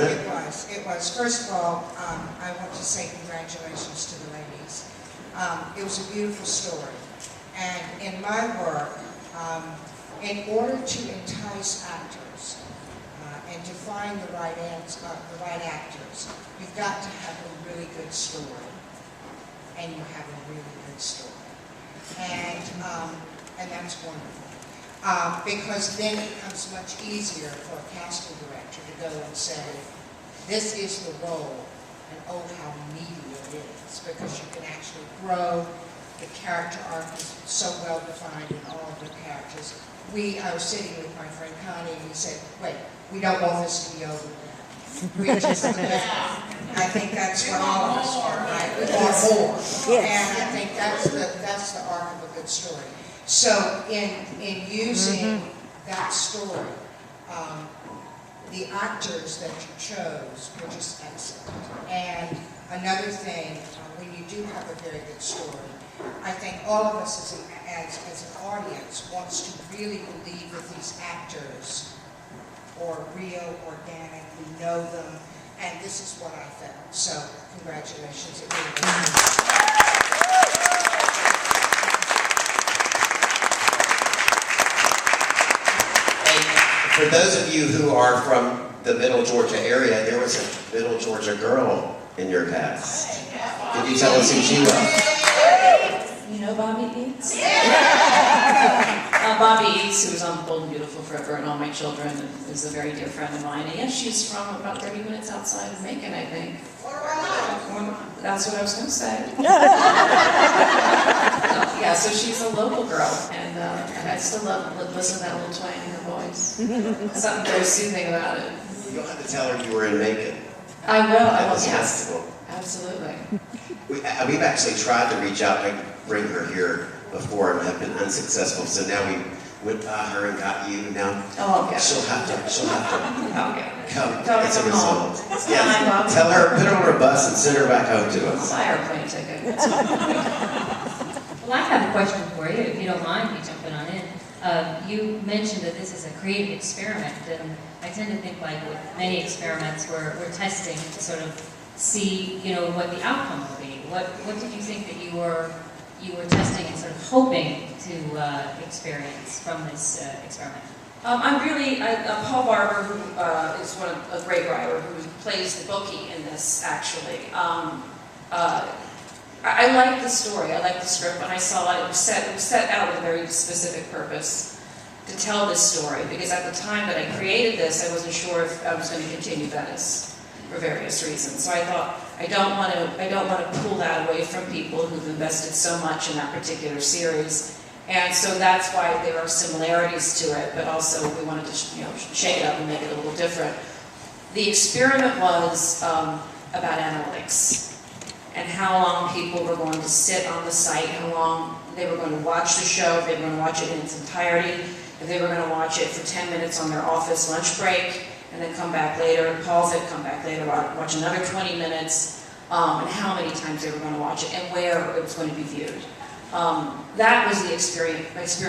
It was. First of all, I want to say congratulations to the ladies. It was a beautiful story. And in my work, in order to entice actors and to find the right actors, you've got to have a really good story. And you have a really good story. And that's wonderful. Because then it becomes much easier for a casting director to go and say, this is the role, and oh, how meaty it is, because you can actually grow. The character arc is so well defined in all of the characters. I was sitting with my friend Connie, and he said, wait, we don't want this to be over yet. We just, I think that's what all of us are, right? We want more. Yes. And I think that's the arc of a good story. So in using that story, the actors that you chose were just excellent. And another thing, when you do have a very good story, I think all of us as an audience wants to really believe that these actors are real, organic, we know them, and this is what I felt. So congratulations. It really was. For those of you who are from the Middle Georgia area, there was a Middle Georgia girl in your cast. Could you tell us who she was? You know Bobby Eats? Bobby Eats, who was on Bold and Beautiful Forever and All My Children, is a very dear friend of mine. And yes, she's from about 30 minutes outside of Macon, I think. That's what I was going to say. Yeah, so she's a local girl, and I still listen to that little twang in her voice. Something very soothing about it. You'll have to tell her you were in Macon. I will. At this festival. Absolutely. We've actually tried to reach out and bring her here before and have been unsuccessful. So now we went by her and got you. Now she'll have to come. It's a result. Yes. Tell her, put her on her bus and send her back home to us. Buy her a plane ticket. Well, I have a question for you, if you don't mind me jumping on in. You mentioned that this is a creative experiment, and I tend to think like with many experiments, we're testing to sort of see, what the outcome will be. What did you think that you were testing and sort of hoping to experience from this experiment? I'm really, Paul Barber, who is a great writer, who plays the bookie in this, actually. I like the story, I like the script. When I saw it, it was set out with a very specific purpose to tell this story, because at the time that I created this, I wasn't sure if I was going to continue Venice for various reasons. So I thought, I don't want to pull that away from people who've invested so much in that particular series. And so that's why there are similarities to it, but also we wanted to shake it up and make it a little different. The experiment was about analytics and how long people were going to sit on the site, how long they were going to watch the show, if they were going to watch it in its entirety, if they were going to watch it for 10 minutes on their office lunch break, and then come back later, pause it, come back later, watch another 20 minutes, and how many times they were going to watch it, and where it was going to be viewed. That was the experiment, because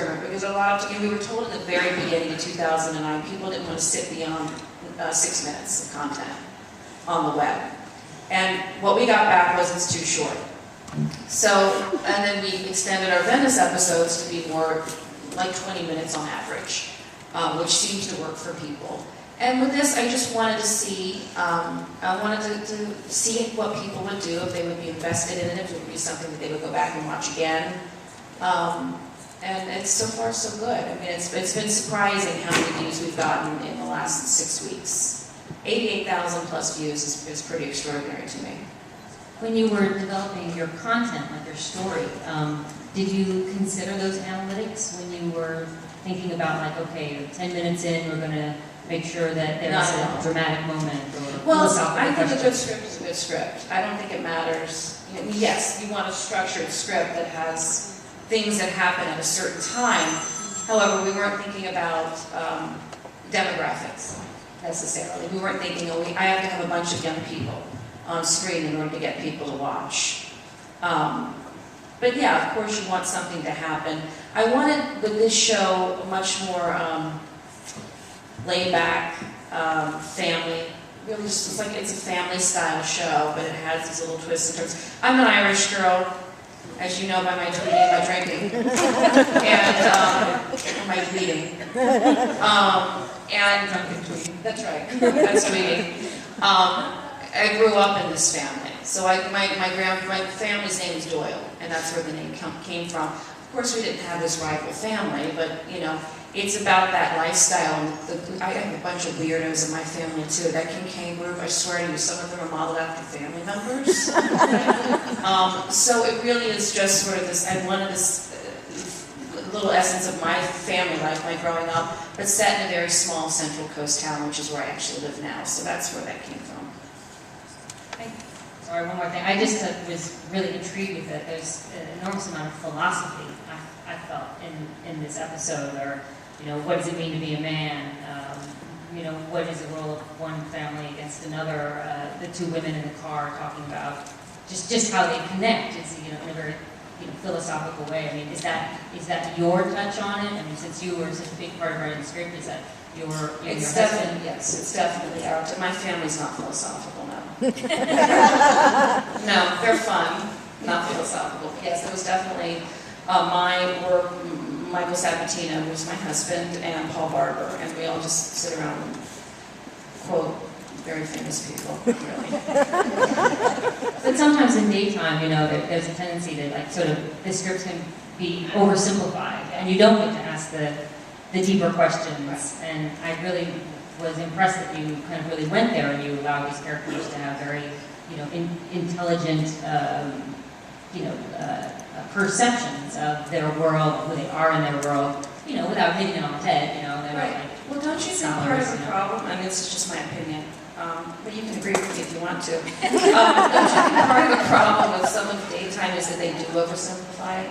we were told in the very beginning of 2009, people didn't want to sit beyond 6 minutes of content on the web. And what we got back was it's too short. So, and then we extended our Venice episodes to be more like 20 minutes on average, which seems to work for people. And with this, I just wanted to see, to see what people would do if they would be invested in it, if it would be something that they would go back and watch again. And it's so far so good. I mean, it's been surprising how many views we've gotten in the last 6 weeks. 88,000 plus views is pretty extraordinary to me. When you were developing your content, like your story, did you consider those analytics when you were thinking about like, okay, 10 minutes in, we're going to make sure that there's a dramatic moment? Well, I think a good script is a good script. I don't think it matters. Yes, you want a structured script that has things that happen at a certain time. However, we weren't thinking about demographics necessarily. We weren't thinking, I have to have a bunch of young people on screen in order to get people to watch. But yeah, of course you want something to happen. I wanted with this show a much more laid back, family really just, it's like, it's a family style show, but it has these little twists and turns. I'm an Irish girl, as you know by my tweeting and my drinking, and my tweeting. And that's right, that's tweeting. I grew up in this family, so my family's name is Doyle, and that's where the name came from. Of course, we didn't have this rival family, but you know, it's about that lifestyle. And I have a bunch of weirdos in my family too. That Kincaid group, I swear to you, some of them are modeled after family members. So it really is just sort of this, and one of this little essence of my family life, my growing up, but set in a very small Central Coast town, which is where I actually live now. So that's where that came from. Sorry, one more thing. I just was really intrigued with it. There's an enormous amount of philosophy I felt in this episode, or you know, what does it mean to be a man? You know, what is the role of one family against another? The two women in the car talking about just how they connect. Is, you know, in a very philosophical way. I mean, is that your touch on it? I mean, since you were such a big part of writing the script, is that your husband? Yes, it's definitely our. My family's not philosophical, no. No, they're fun, not philosophical. Yes, there was definitely Michael Sabatino, who's my husband, and Paul Barber, and we all just sit around and quote very famous people, really. But sometimes in daytime, you know, there's a tendency to like sort of the scripts can be oversimplified, and you don't get to ask the deeper questions. And I really was impressed that you kind of really went there and you allowed these characters to have very, you know, intelligent, perceptions of their world, who they are in their world, you know, without hitting it on the head, you know. They're Right. like, Well, don't you think part of the problem, I mean, this is just my opinion, but you can agree with me if you want to. Don't you think part of the problem with some of the daytime is that they do oversimplify?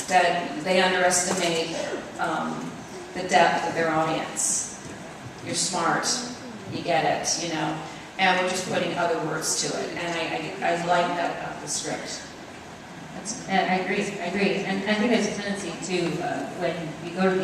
That they underestimate the depth of their audience. You're smart, you get it, you know, and we're just putting other words to it, and I like that about the script. I agree, and I think there's a tendency to, when you go to